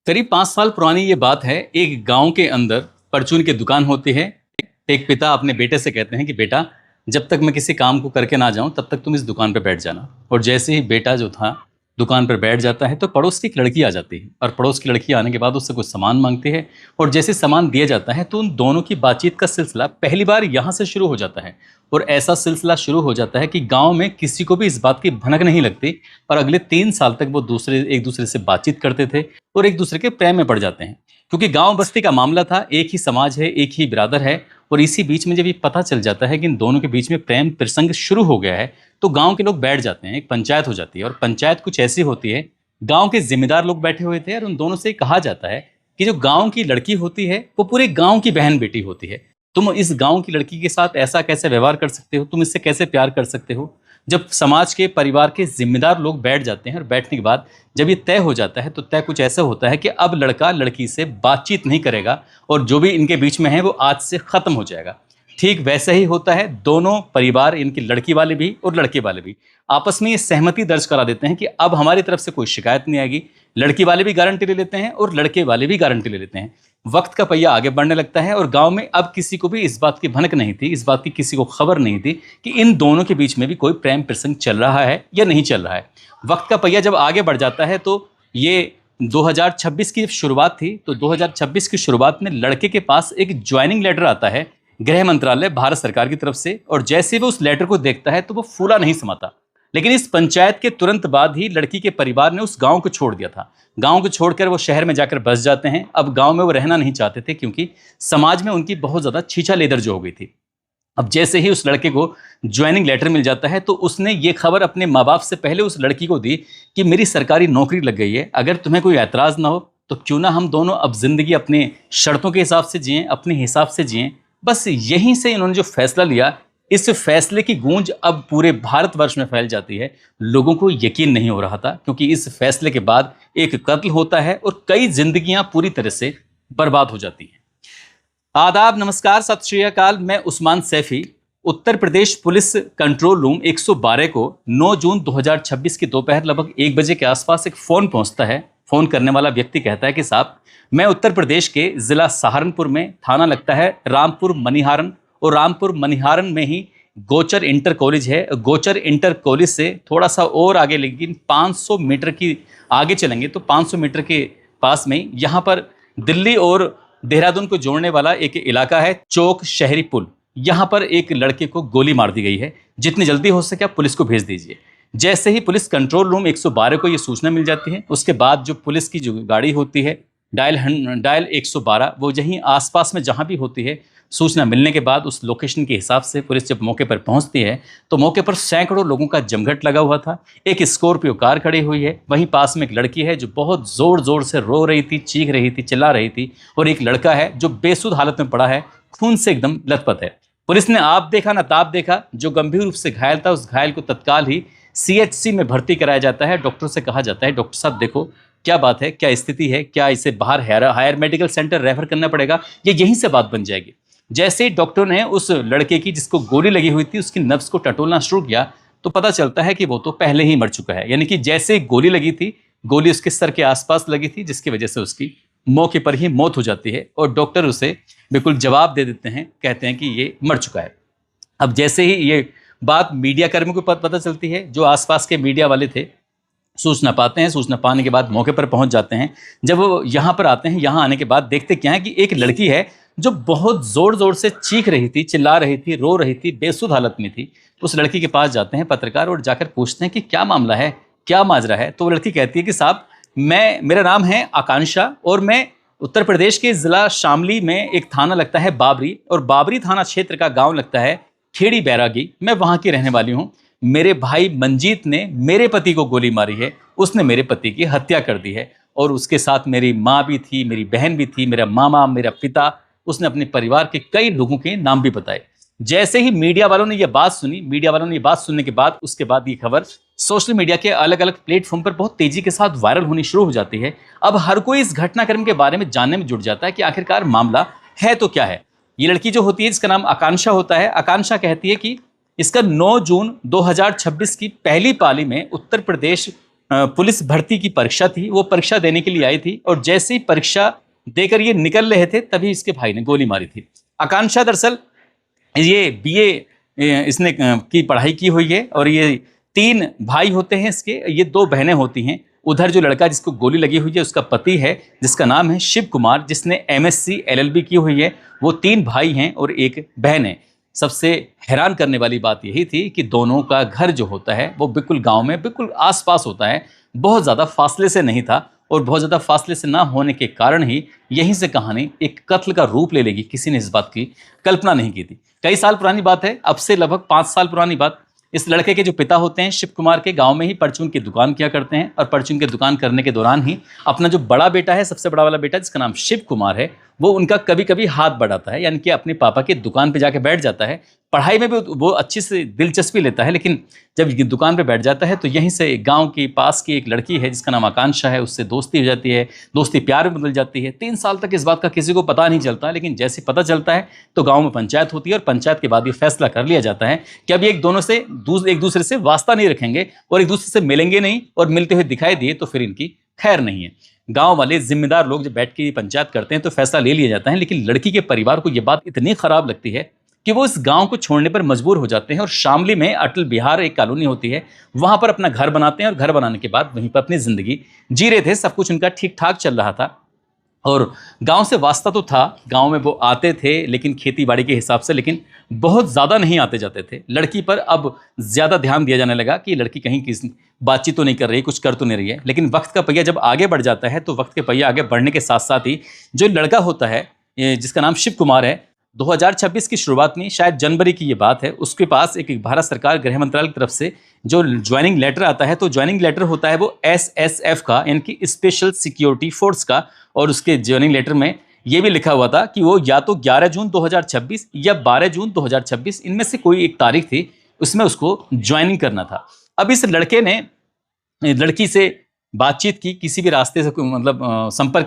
करीब 5 साल पुरानी ये बात है। एक गांव के अंदर परचून की दुकान होती है। एक पिता अपने बेटे से कहते हैं कि बेटा, जब तक मैं किसी काम को करके ना जाऊं तब तक तुम इस दुकान पर बैठ जाना। और जैसे ही बेटा जो था दुकान पर बैठ जाता है तो पड़ोस की एक लड़की आ जाती है, और पड़ोस की लड़की आने के बाद उससे कुछ सामान मांगती है। और जैसे सामान दिया जाता है तो उन दोनों की बातचीत का सिलसिला पहली बार यहाँ से शुरू हो जाता है। और ऐसा सिलसिला शुरू हो जाता है कि गांव में किसी को भी इस बात की भनक नहीं लगती। और अगले 3 साल तक वो एक दूसरे से बातचीत करते थे और एक दूसरे के प्रेम में पड़ जाते हैं। क्योंकि गांव बस्ती का मामला था, एक ही समाज है, एक ही बिरादर है। और इसी बीच में जब ये पता चल जाता है कि इन दोनों के बीच में प्रेम प्रसंग शुरू हो गया है, तो गांव के लोग बैठ जाते हैं, एक पंचायत हो जाती है। और पंचायत कुछ ऐसी होती है, गांव के जिम्मेदार लोग बैठे हुए थे और उन दोनों से कहा जाता है कि जो गांव की लड़की होती है वो पूरे गांव की बहन बेटी होती है। तुम इस गांव की लड़की के साथ ऐसा कैसे व्यवहार कर सकते हो, तुम इससे कैसे प्यार कर सकते हो। जब समाज के परिवार के जिम्मेदार लोग बैठ जाते हैं और बैठने के बाद जब ये तय हो जाता है तो तय कुछ ऐसा होता है कि अब लड़का लड़की से बातचीत नहीं करेगा और जो भी इनके बीच में है वो आज से खत्म हो जाएगा। ठीक वैसा ही होता है। दोनों परिवार, इनकी लड़की वाले भी और लड़के वाले भी, आपस में ये सहमति दर्ज करा देते हैं कि अब हमारी तरफ से कोई शिकायत नहीं आएगी। लड़की वाले भी गारंटी ले लेते हैं और लड़के वाले भी गारंटी ले लेते हैं। वक्त का पहिया आगे बढ़ने लगता है और गांव में अब किसी को भी इस बात की भनक नहीं थी, इस बात की किसी को खबर नहीं थी कि इन दोनों के बीच में भी कोई प्रेम प्रसंग चल रहा है या नहीं चल रहा है। वक्त का पहिया जब आगे बढ़ जाता है तो ये 2026 की शुरुआत थी। तो 2026 की शुरुआत में लड़के के पास एक ज्वाइनिंग लेटर आता है गृह मंत्रालय भारत सरकार की तरफ से। और जैसे वो उस लेटर को देखता है तो वो फूला नहीं समाता। लेकिन इस पंचायत के तुरंत बाद ही लड़की के परिवार ने उस गांव को छोड़ दिया था। गांव को छोड़कर वो शहर में जाकर बस जाते हैं। अब गांव में वो रहना नहीं चाहते थे क्योंकि समाज में उनकी बहुत ज़्यादा छीछा लेदर जो हो गई थी। अब जैसे ही उस लड़के को ज्वाइनिंग लेटर मिल जाता है तो उसने ये खबर अपने माँ बाप से पहले उस लड़की को दी कि मेरी सरकारी नौकरी लग गई है, अगर तुम्हें कोई ऐतराज़ ना हो तो क्यों ना हम दोनों अब जिंदगी अपने शर्तों के हिसाब से जिएं, अपने हिसाब से जिएं। बस यहीं से इन्होंने जो फैसला लिया, इस फैसले की गूंज अब पूरे भारतवर्ष में फैल जाती है। लोगों को यकीन नहीं हो रहा था क्योंकि इस फैसले के बाद एक कत्ल होता है और कई जिंदगियां पूरी तरह से बर्बाद हो जाती हैं। आदाब, नमस्कार, सत श्री अकाल। मैं Usman Saifi. Uttar Pradesh police control room 112 को 9 जून 2026 की दोपहर लगभग 1 बजे के आसपास एक फ़ोन पहुंचता है। फ़ोन करने वाला व्यक्ति कहता है कि साहब, मैं उत्तर प्रदेश के ज़िला सहारनपुर में, थाना लगता है रामपुर मनिहारन, और रामपुर मनिहारन में ही गोचर इंटर कॉलेज है। गोचर इंटर कॉलेज से थोड़ा सा और आगे, लेकिन 500 मीटर की आगे चलेंगे तो 500 मीटर के पास में यहाँ पर दिल्ली और देहरादून को जोड़ने वाला एक इलाका है, चौक शहरी पुल। यहाँ पर एक लड़के को गोली मार दी गई है। जितनी जल्दी हो सके आप पुलिस को भेज दीजिए। जैसे ही पुलिस कंट्रोल रूम 112 को ये सूचना मिल जाती है, उसके बाद जो पुलिस की जो गाड़ी होती है डायल 112, वो यहीं आसपास में जहाँ भी होती है, सूचना मिलने के बाद उस लोकेशन के हिसाब से पुलिस जब मौके पर पहुंचती है तो मौके पर सैकड़ों लोगों का जमघट लगा हुआ था। एक स्कॉर्पियो कार खड़ी हुई है, वहीं पास में एक लड़की है जो बहुत ज़ोर ज़ोर से रो रही थी, चीख रही थी, चिल्ला रही थी। और एक लड़का है जो बेसुध हालत में पड़ा है, खून से एकदम लथपथ है। पुलिस ने आप देखा ना ताप देखा। जो गंभीर रूप से घायल था उस घायल को तत्काल ही CHC में भर्ती कराया जाता है। डॉक्टर से कहा जाता है, डॉक्टर साहब देखो क्या बात है, क्या स्थिति है, क्या इसे बाहर हायर मेडिकल सेंटर रेफर करना पड़ेगा या यहीं से बात बन जाएगी। जैसे ही डॉक्टर ने उस लड़के की जिसको गोली लगी हुई थी उसकी नब्ज को टटोलना शुरू किया तो पता चलता है कि वो तो पहले ही मर चुका है। यानी कि जैसे गोली लगी थी, गोली उसके सर के आसपास लगी थी, जिसकी वजह से उसकी मौके पर ही मौत हो जाती है। और डॉक्टर उसे बिल्कुल जवाब दे देते हैं, कहते हैं कि ये मर चुका है। अब जैसे ही ये बात मीडिया कर्मियों को पता चलती है, जो आसपास के मीडिया वाले थे सूचना पाते हैं। सूचना पाने के बाद मौके पर पहुंच जाते हैं। जब वो यहाँ पर आते हैं, यहाँ आने के बाद देखते क्या है कि एक लड़की है जो बहुत ज़ोर ज़ोर से चीख रही थी, चिल्ला रही थी, रो रही थी, बेसुध हालत में थी। उस लड़की के पास जाते हैं पत्रकार और जाकर पूछते हैं कि क्या मामला है, क्या माजरा है। तो वो लड़की कहती है कि साहब, मेरा नाम है आकांक्षा और मैं उत्तर प्रदेश के ज़िला शामली में एक थाना लगता है बाबरी, और बाबरी थाना क्षेत्र का गाँव लगता है खेड़ी बैरागी। मैं वहाँ की रहने वाली हूँ। मेरे भाई मंजीत ने मेरे पति को गोली मारी है, उसने मेरे पति की हत्या कर दी है। और उसके साथ मेरी माँ भी थी, मेरी बहन भी थी, मेरा मामा, मेरा पिता, उसने अपने परिवार के कई लोगों के नाम भी बताए। जैसे ही मीडिया वालों ने यह बात सुनी, मीडिया वालों ने ये बात सुनने के बाद उसके बाद ये खबर सोशल मीडिया के अलग अलग प्लेटफॉर्म पर बहुत तेजी के साथ वायरल होनी शुरू हो जाती है। अब हर कोई इस घटनाक्रम के बारे में जानने में जुट जाता है कि आखिरकार मामला है तो क्या है। ये लड़की जो होती है जिसका नाम आकांक्षा होता है, आकांक्षा कहती है कि इसका 9 जून 2026 की पहली पाली में उत्तर प्रदेश पुलिस भर्ती की परीक्षा थी, वो परीक्षा देने के लिए आई थी और जैसे ही परीक्षा देकर ये निकल रहे थे तभी इसके भाई ने गोली मारी थी। आकांक्षा दरअसल ये बीए इसने की पढ़ाई की हुई है और ये 3 भाई होते हैं इसके, ये 2 बहनें होती हैं। उधर जो लड़का जिसको गोली लगी हुई है उसका पति है जिसका नाम है शिव कुमार, जिसने एमएससी एलएलबी की हुई है। वो 3 भाई हैं और 1 बहन है। सबसे हैरान करने वाली बात यही थी कि दोनों का घर जो होता है वो बिल्कुल गांव में बिल्कुल आसपास होता है, बहुत ज़्यादा फासले से नहीं था और बहुत ज़्यादा फासले से ना होने के कारण ही यहीं से कहानी एक कत्ल का रूप ले लेगी, किसी ने इस बात की कल्पना नहीं की थी। कई साल पुरानी बात है, अब से लगभग 5 साल पुरानी बात। इस लड़के के जो पिता होते हैं शिव कुमार के, गांव में ही परचून की दुकान किया करते हैं और परचून की दुकान करने के दौरान ही अपना जो बड़ा बेटा है, सबसे बड़ा वाला बेटा जिसका नाम शिव कुमार है, वो उनका कभी कभी हाथ बढ़ाता है, यानी कि अपने पापा की दुकान पे जाके बैठ जाता है। पढ़ाई में भी वो अच्छी से दिलचस्पी लेता है, लेकिन जब ये दुकान पे बैठ जाता है तो यहीं से गांव के पास की एक लड़की है जिसका नाम आकांक्षा है, उससे दोस्ती हो जाती है, दोस्ती प्यार में बदल जाती है। 3 साल तक इस बात का किसी को पता नहीं चलता, लेकिन जैसे पता चलता है तो गांव में पंचायत होती है और पंचायत के बाद ये फैसला कर लिया जाता है कि अब ये एक दूसरे से वास्ता नहीं रखेंगे और एक दूसरे से मिलेंगे नहीं, और मिलते हुए दिखाई दिए तो फिर इनकी खैर नहीं है। गांव वाले जिम्मेदार लोग जब बैठ के पंचायत करते हैं तो फैसला ले लिया जाता है, लेकिन लड़की के परिवार को यह बात इतनी खराब लगती है कि वो इस गांव को छोड़ने पर मजबूर हो जाते हैं और शामली में अटल बिहार एक कॉलोनी होती है, वहां पर अपना घर बनाते हैं और घर बनाने के बाद वहीं पर अपनी जिंदगी जी रहे थे। सब कुछ उनका ठीक ठाक चल रहा था और गांव से वास्ता तो था, गांव में वो आते थे लेकिन खेती बाड़ी के हिसाब से, लेकिन बहुत ज़्यादा नहीं आते जाते थे। लड़की पर अब ज़्यादा ध्यान दिया जाने लगा कि लड़की कहीं किस बातचीत तो नहीं कर रही, कुछ कर तो नहीं रही है। लेकिन वक्त का पहिया जब आगे बढ़ जाता है तो वक्त के पहिया आगे बढ़ने के साथ साथ ही जो लड़का होता है जिसका नाम शिव कुमार है, 2026 की शुरुआत में, शायद जनवरी की ये बात है, उसके पास एक भारत सरकार गृह मंत्रालय की तरफ से जो ज्वाइनिंग लेटर आता है, तो ज्वाइनिंग लेटर होता है वो एसएसएफ का, यानी कि स्पेशल सिक्योरिटी फोर्स का। और उसके ज्वाइनिंग लेटर में ये भी लिखा हुआ था कि वो या तो 11 जून 2026 या 12 जून 2026, इनमें से कोई एक तारीख थी, उसमें उसको ज्वाइनिंग करना था। अब इस लड़के ने लड़की से बातचीत की, किसी भी रास्ते से मतलब संपर्क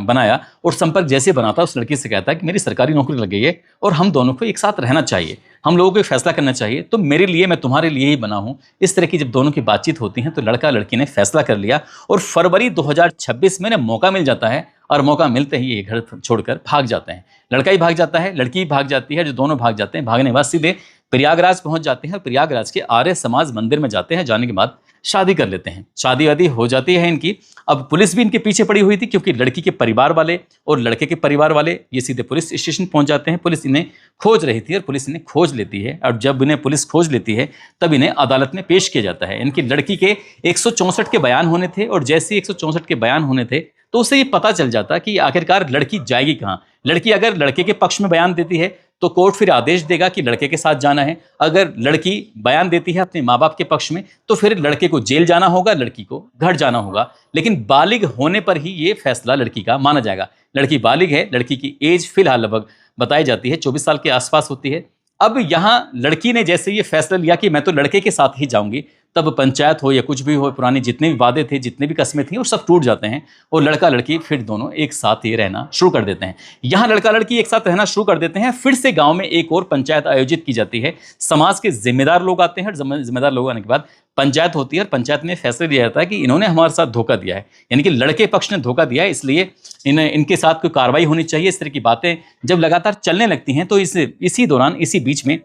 बनाया, और संपर्क जैसे बनाता उस लड़की से कहता कि मेरी सरकारी नौकरी लग गई है और हम दोनों को एक साथ रहना चाहिए, हम लोगों को फैसला करना चाहिए, तो मेरे लिए, मैं तुम्हारे लिए ही बना हूँ। इस तरह की जब दोनों की बातचीत होती है तो लड़का लड़की ने फैसला कर लिया और फरवरी 2026 में मौका मिल जाता है और मौका मिलते ही ये घर छोड़कर भाग जाते हैं। लड़का ही भाग जाता है, लड़की भी भाग जाती है, जो दोनों भाग जाते हैं। भागने के बाद सीधे प्रयागराज पहुंच जाते हैं और प्रयागराज के आर्य समाज मंदिर में जाते हैं। जाने के बाद शादी कर लेते हैं, शादी वादी हो जाती है इनकी। अब पुलिस भी इनके पीछे पड़ी हुई थी, क्योंकि लड़की के परिवार वाले और लड़के के परिवार वाले ये सीधे पुलिस स्टेशन पहुंच जाते हैं। पुलिस इन्हें खोज रही थी और पुलिस इन्हें खोज लेती है, और जब इन्हें पुलिस खोज लेती है तब इन्हें अदालत में पेश किया जाता है। इनकी लड़की के 164 के बयान होने थे, और जैसे 164 के बयान होने थे तो उससे ये पता चल जाता कि आखिरकार लड़की जाएगी कहाँ। लड़की अगर लड़के के पक्ष में बयान देती है तो कोर्ट फिर आदेश देगा कि लड़के के साथ जाना है। अगर लड़की बयान देती है अपने माँ बाप के पक्ष में तो फिर लड़के को जेल जाना होगा, लड़की को घर जाना होगा। लेकिन बालिग होने पर ही ये फैसला लड़की का माना जाएगा। लड़की बालिग है, लड़की की एज फिलहाल लगभग बताई जाती है 24 साल के आसपास होती है। अब यहाँ लड़की ने जैसे ये फैसला लिया कि मैं तो लड़के के साथ ही जाऊंगी, तब पंचायत हो या कुछ भी हो, पुराने जितने भी वादे थे, जितने भी कस्में थी, वो सब टूट जाते हैं और लड़का लड़की फिर दोनों एक साथ ही रहना शुरू कर देते हैं। यहाँ लड़का लड़की एक साथ रहना शुरू कर देते हैं। फिर से गांव में एक और पंचायत आयोजित की जाती है। समाज के जिम्मेदार लोग आते हैं, जिम्मेदार लोग आने के बाद पंचायत होती है और पंचायत में फैसला दिया जाता है कि इन्होंने हमारे साथ धोखा दिया है, यानी कि लड़के पक्ष ने धोखा दिया है, इसलिए इनके साथ कोई कार्रवाई होनी चाहिए। इस तरह की बातें जब लगातार चलने लगती हैं तो इसी दौरान, इसी बीच में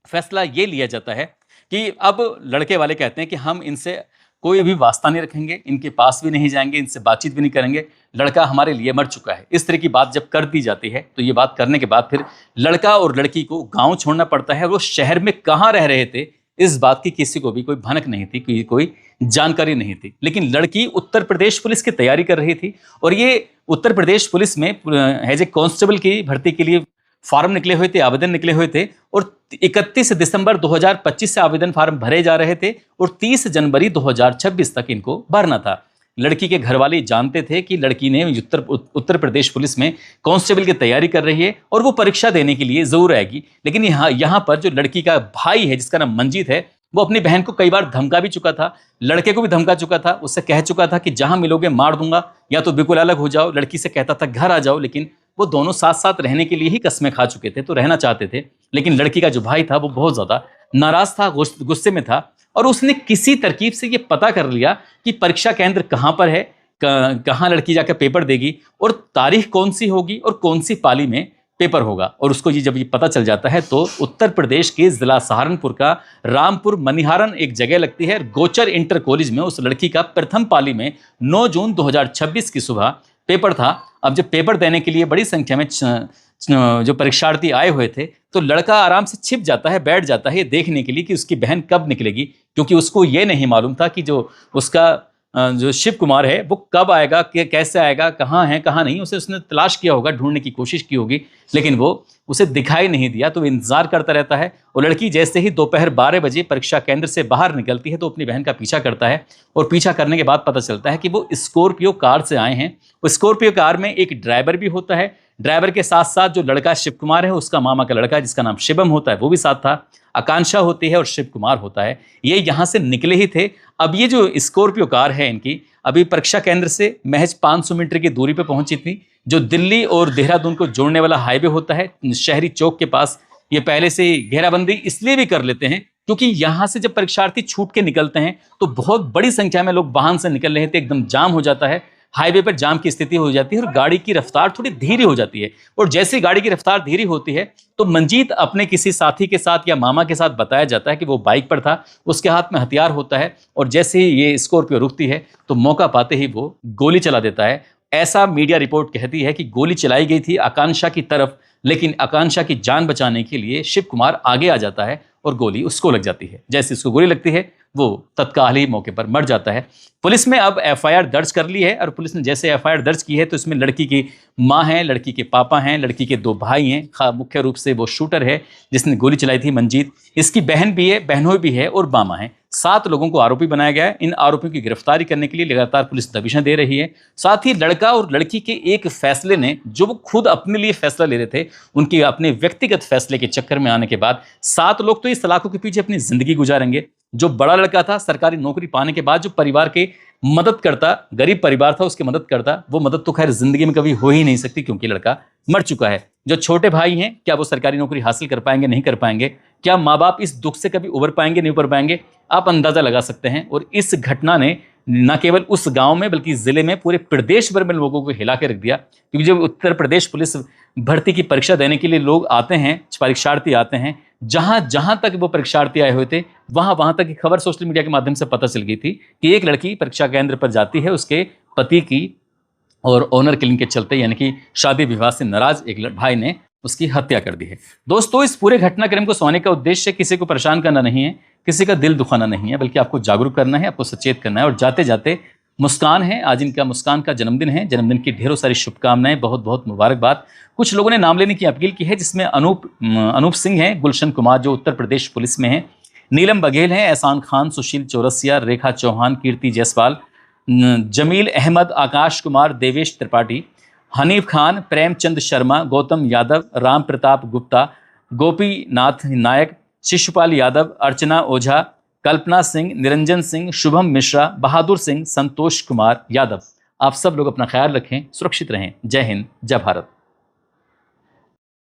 फैसला ये लिया जाता है कि अब लड़के वाले कहते हैं कि हम इनसे कोई भी वास्ता नहीं रखेंगे, इनके पास भी नहीं जाएंगे, इनसे बातचीत भी नहीं करेंगे, लड़का हमारे लिए मर चुका है। इस तरह की बात जब कर दी जाती है तो ये बात करने के बाद फिर लड़का और लड़की को गांव छोड़ना पड़ता है। वो शहर में कहाँ रह रहे थे इस बात की किसी को भी कोई भनक नहीं थी, कोई जानकारी नहीं थी। लेकिन लड़की उत्तर प्रदेश पुलिस की तैयारी कर रही थी और ये उत्तर प्रदेश पुलिस में एज ए कांस्टेबल की भर्ती के लिए फॉर्म निकले हुए थे, आवेदन निकले हुए थे, और 31 दिसंबर 2025 से आवेदन फॉर्म भरे जा रहे थे और 30 जनवरी 2026 तक इनको भरना था। लड़की के घर वाले जानते थे कि लड़की ने उत्तर प्रदेश पुलिस में कांस्टेबल की तैयारी कर रही है और वो परीक्षा देने के लिए जरूर आएगी। लेकिन यहाँ पर जो लड़की का भाई है जिसका नाम मंजीत है, वो अपनी बहन को कई बार धमका भी चुका था, लड़के को भी धमका चुका था, उससे कह चुका था कि जहां मिलोगे मार दूंगा, या तो बिल्कुल अलग हो जाओ। लड़की से कहता था घर आ जाओ, लेकिन वो दोनों साथ साथ रहने के लिए ही कस्में खा चुके थे, तो रहना चाहते थे। लेकिन लड़की का जो भाई था वो बहुत ज्यादा नाराज था, गुस्से में था और उसने किसी तरकीब से ये पता कर लिया कि परीक्षा केंद्र कहाँ पर है, कहाँ लड़की जाकर पेपर देगी और तारीख कौन सी होगी और कौन सी पाली में पेपर होगा। और उसको ये जब ये पता चल जाता है तो उत्तर प्रदेश के जिला सहारनपुर का रामपुर मनिहारन एक जगह लगती है, गोचर इंटर कॉलेज में उस लड़की का प्रथम पाली में 9 जून 2026 की सुबह पेपर था। अब जब पेपर देने के लिए बड़ी संख्या में जो परीक्षार्थी आए हुए थे तो लड़का आराम से छिप जाता है, बैठ जाता है ये देखने के लिए कि उसकी बहन कब निकलेगी, क्योंकि उसको ये नहीं मालूम था कि जो उसका जो शिव कुमार है वो कब आएगा, कैसे आएगा, कहाँ है कहाँ नहीं। उसने तलाश किया होगा, ढूंढने की कोशिश की होगी, लेकिन वो उसे दिखाई नहीं दिया। तो इंतजार करता रहता है और लड़की जैसे ही दोपहर 12 बजे परीक्षा केंद्र से बाहर निकलती है तो अपनी बहन का पीछा करता है और पीछा करने के बाद पता चलता है कि वो स्कॉर्पियो कार से आए हैं। उस स्कॉर्पियो कार में एक ड्राइवर भी होता है, ड्राइवर के साथ साथ जो लड़का शिव कुमार है उसका मामा का लड़का जिसका नाम शिवम होता है वो भी साथ था, आकांक्षा होती है और शिव कुमार होता है। ये यहाँ से निकले ही थे। अब ये जो स्कॉर्पियो कार है इनकी अभी परीक्षा केंद्र से महज 500 मीटर की दूरी पर पहुंची थी। जो दिल्ली और देहरादून को जोड़ने वाला हाईवे होता है शहरी चौक के पास, ये पहले से ही घेराबंदी इसलिए भी कर लेते हैं क्योंकि यहाँ से जब परीक्षार्थी छूट के निकलते हैं तो बहुत बड़ी संख्या में लोग वाहन से निकल रहे थे, एकदम जाम हो जाता है, हाईवे पर जाम की स्थिति हो जाती है और गाड़ी की रफ्तार थोड़ी धीरे हो जाती है। और जैसे गाड़ी की रफ्तार धीरे होती है तो मंजीत अपने किसी साथी के साथ या मामा के साथ बताया जाता है कि वो बाइक पर था, उसके हाथ में हथियार होता है और जैसे ही ये स्कॉर्पियो रुकती है तो मौका पाते ही वो गोली चला देता है। ऐसा मीडिया रिपोर्ट कहती है कि गोली चलाई गई थी आकांक्षा की तरफ, लेकिन आकांक्षा की जान बचाने के लिए शिव कुमार आगे आ जाता है और गोली उसको लग जाती है। जैसे उसको गोली लगती है वो तत्काल ही मौके पर मर जाता है। पुलिस ने अब एफआईआर दर्ज कर ली है और पुलिस ने जैसे एफआईआर दर्ज की है तो इसमें लड़की की मां है, लड़की के पापा हैं, लड़की के 2 भाई हैं, मुख्य रूप से वो शूटर है जिसने गोली चलाई थी मंजीत, इसकी बहन भी है, बहनोई भी है और मामा है। 7 लोगों को आरोपी बनाया गया है। इन आरोपियों की गिरफ्तारी करने के लिए लगातार पुलिस दबिशें दे रही है। साथ ही लड़का और लड़की के एक फैसले ने, जो वो खुद अपने लिए फैसला ले रहे थे, उनके अपने व्यक्तिगत फैसले के चक्कर में आने के बाद 7 लोग तो इस सलाखों के पीछे अपनी जिंदगी गुजारेंगे। जो बड़ा लड़का था सरकारी नौकरी पाने के बाद जो परिवार के मदद करता, गरीब परिवार था उसकी मदद करता, वो मदद तो खैर जिंदगी में कभी हो ही नहीं सकती क्योंकि लड़का मर चुका है। जो छोटे भाई हैं क्या वो सरकारी नौकरी हासिल कर पाएंगे, नहीं कर पाएंगे? क्या माँ बाप इस दुख से कभी उबर पाएंगे, नहीं उबर पाएंगे? आप अंदाजा लगा सकते हैं। और इस घटना ने न केवल उस गांव में बल्कि जिले में पूरे प्रदेश भर में लोगों को हिला के रख दिया। क्योंकि जब उत्तर प्रदेश पुलिस भर्ती की परीक्षा देने के लिए लोग आते हैं, परीक्षार्थी आते हैं, जहां जहां तक वो परीक्षार्थी आए हुए थे वहां वहां तक की खबर सोशल मीडिया के माध्यम से पता चल गई थी कि एक लड़की परीक्षा केंद्र पर जाती है, उसके पति की और ऑनर किलिंग के चलते यानी कि शादी विवाह से नाराज एक भाई ने उसकी हत्या कर दी है। दोस्तों, इस पूरे घटनाक्रम को सुनाने का उद्देश्य किसी को परेशान करना नहीं है, किसी का दिल दुखाना नहीं है, बल्कि आपको जागरूक करना है, आपको सचेत करना है। और जाते जाते मुस्कान है, आज इनका मुस्कान का जन्मदिन है, जन्मदिन की ढेरों सारी शुभकामनाएं, बहुत बहुत मुबारकबाद। कुछ लोगों ने नाम लेने की अपील की है जिसमें अनूप सिंह हैं, गुलशन कुमार जो उत्तर प्रदेश पुलिस में हैं, नीलम बघेल हैं, एहसान खान, सुशील चौरसिया, रेखा चौहान, कीर्ति जायसवाल, जमील अहमद, आकाश कुमार, देवेश त्रिपाठी, हनीफ खान, प्रेमचंद शर्मा, गौतम यादव, राम प्रताप गुप्ता, गोपीनाथ नायक, शिशुपाल यादव, अर्चना ओझा, कल्पना सिंह, निरंजन सिंह, शुभम मिश्रा, बहादुर सिंह, संतोष कुमार यादव। आप सब लोग अपना ख्याल रखें, सुरक्षित रहें। जय हिंद, जय भारत।